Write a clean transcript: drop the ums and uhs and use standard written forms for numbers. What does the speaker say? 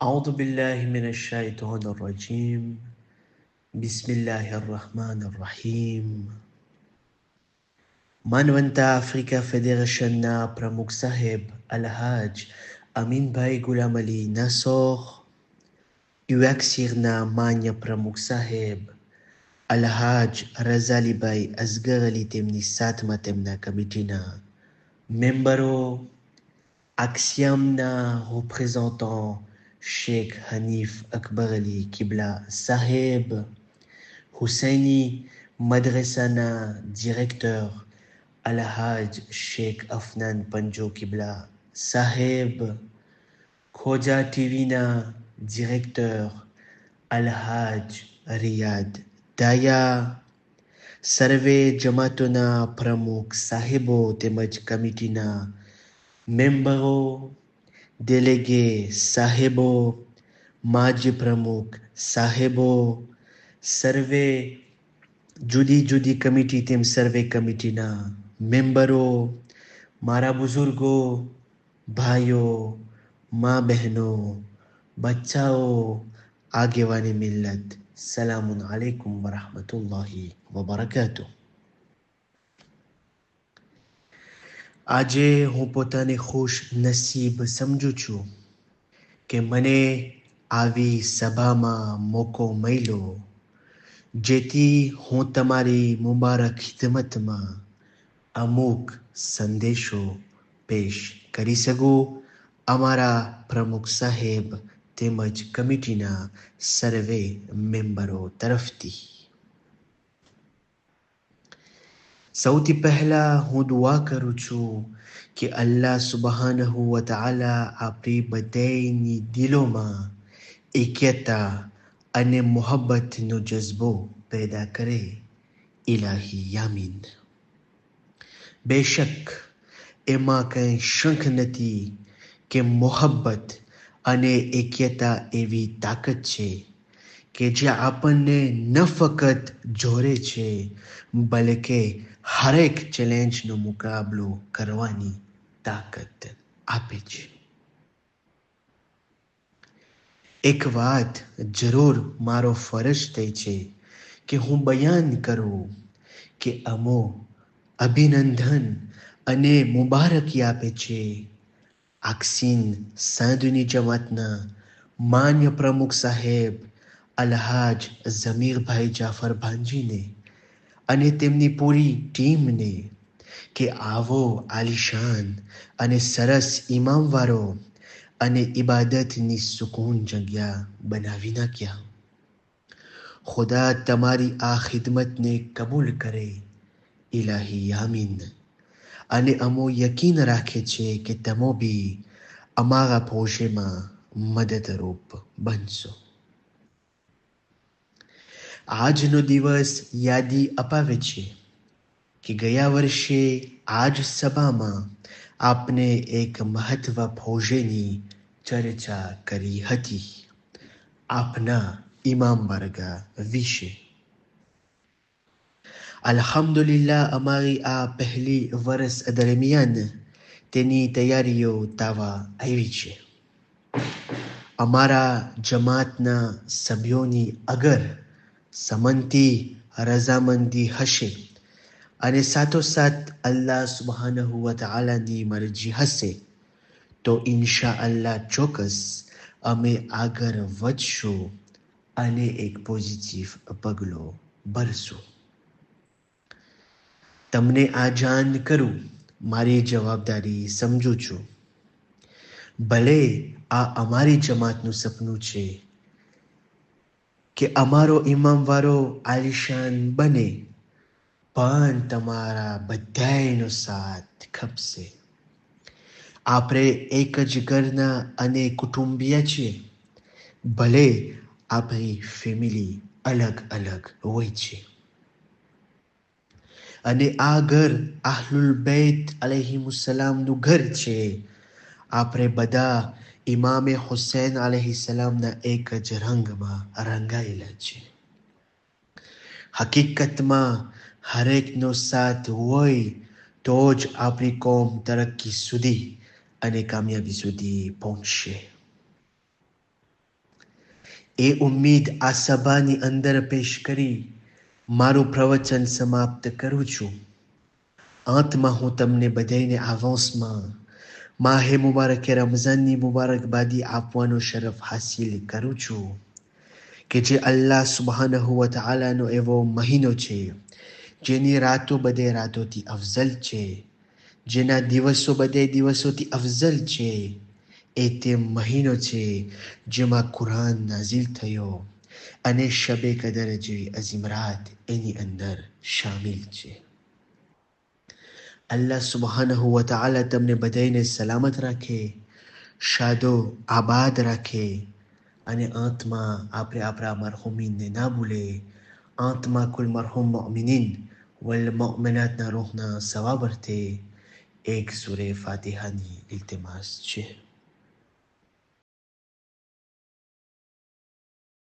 أعوذ بالله من الشيطان الرجيم بسم الله الرحمن الرحيم માનવંતા Africa ફેડરેશનના પ્રમુખ સાહેબ અલહાજ અમીનભાઈ ગુલામ અલી નાસોર, યુએક્સિરના માન્ય પ્રમુખ સાહેબ અલહાજ રઝાલીભાઈ અસગર અલી તેમની સાથમાં તેમના કમિટીના મેમ્બરો, આક્સિયમના રિપ્રેઝન્ટન્ટ શેખ હનીફ અકબર અલી કિબલા સાહેબ, હુસૈની મદ્રેસાના ડિરેક્ટર અલહાજ શેખ અફનાન પંજો કિબલા સાહેબ, ખોજા ટીવીના ડિરેક્ટર અલહાજ રિયાદ દાયા, સર્વે જમાતોના પ્રમુખ સાહેબો તેમજ કમિટીના મેમ્બરો, ડેલેગે સાહેબો, માજી પ્રમુખ સાહેબો, સર્વે જુદી જુદી કમિટી તેમ સર્વે કમિટીના મેમ્બરો, મારા બુઝુર્ગો, ભાઈઓ, મા બહેનો, બચ્ચાઓ, આગેવાની મિલ્લત, સલામુન અલૈકુમ વરહમતુલ્લાહી વબરકાતુહ. આજે હું પોતાને ખુશ નસીબ સમજું છું કે મને આવી સભામાં મોકો મળ્યો જેથી હું તમારી મુબારક ખિદમતમાં અમુક સંદેશો પેશ કરી શકું અમારા પ્રમુખ સાહેબ તેમજ કમિટીના સર્વે મેમ્બરો તરફથી. સૌથી પહેલા હું દુઆ કરું છું કે અલ્લાહ સુબહાનહુ વ તઆલા આપણી બધાની દિલોમાં એક્યતા અને મોહબ્બતનો જઝ્બો પેદા કરે. ઇલાહી યામીન. બેશક એમાં કંઈ શંખ નથી કે મોહબ્બત અને એક્યતા એવી તાકાત છે કે જે આપણને ન ફક્ત જોડે છે બલકે હરેક ચેલેન્જનો મુકાબલો કરવાની તાકાત આપે છે. એક વાત જરૂર મારો ફરજ થઈ છે કે હું બયાન કરું કે અમો અભિનંદન અને મુબારકી આપે છે આક્સિન સાંધુની જમાતના માન્ય પ્રમુખ સાહેબ અલહાજ ઝમીરભાઈ જાફર ભાંજીને અને તેમની પૂરી ટીમને કે આવો આલિશાન અને સરસ ઇમામવાળો અને ઇબાદતની સુકૂન જગ્યા બનાવી નાખ્યા. ખુદા તમારી આ ખિદમતને કબૂલ કરે. ઇલાહી યામીન. અને અમો યકીન રાખે છે કે તમે બી અમારા પ્રોજેક્ટમાં મદદરૂપ બનશો. આજનો દિવસ યાદી અપાવે છે કે ગયા વર્ષે આજ સભામાં આપને એક મહત્વ પ્રોજેક્ટની ચર્ચા કરી હતી આપના ઇમામ બારગાહ વિશે. અલ્હમ્દુલિલ્લાહ અમારી આ પહેલી વર્ષ દરમિયાન તેની તૈયારીઓ તાવા આવી છે. અમારા જમાતના સભ્યોની અગર સંમતિ રઝામંદી હશે અને સાથોસાથ અલ્લાહ સુબહાનહુ વ તઆલાની મરજી હશે તો ઇન્શા અલ્લાહ ચોક્કસ અમે આગળ વધશું અને એક પોઝિટિવ પગલો ભરશું. તમને આ જાણ કરું મારી જવાબદારી સમજું છું. ભલે આ અમારી જમાતનું સપનું છે કે અમારો ઇમામવાળો આલિશાન બને, પણ તમારા બધાયનો સાથ ખપશે. આપણે એક જ ઘરના અને કુટુંબીય છીએ. ભલે આપણી ફેમિલી અલગ અલગ હોય છે અને આ ઘર આહલુલ બૈત અલૈહિમુસ્સલામનું ઘર છે. આપણે બધા ઇમામે હુસૈન અલૈહિસ્સલામના એક જ રંગમાં રંગાયેલા છે. હકીકતમાં હરેકનો સાથ હોય તો જ આપણી કોમ તરક્કી સુધી અને કામયાબી સુધી પહોંચશે. એ ઉમ્મીદ આ સભાની અંદર પેશ કરી મારું પ્રવચન સમાપ્ત કરું છું. અંતમાં હું તમને બધાને આવાસમાં માહે મુબારકે રમઝાનની મુબારકબાદી આપવાનો શરફ હાસિલ કરું છું કે જે અલ્લાહ સુબ્હાનહુ વ તઆલાનો એવો મહિનો છે જેની રાતો બધે રાતોથી અફઝલ છે, જેના દિવસો બધે દિવસોથી અફઝલ છે. એ તે મહિનો છે જેમાં કુરાન નાઝિલ થયો અને શબે કદર જેવી અઝીમ રાત એની અંદર શામિલ છે. અલ્લાહ સુબ્હાનહુ વ તઆલા તમને બધાને સલામત રાખે, શાદો આબાદ રાખે અને અંતમાં આપણે આપણા મરહુમીનને ના ભૂલે. અંતમાં કુલ મરહુમ મુઅમિનીન વલ મુઅમિનાતના રૂહના સવાબ અર્થે એક સૂરે ફાતિહાની ઇલ્તિમાસ છે.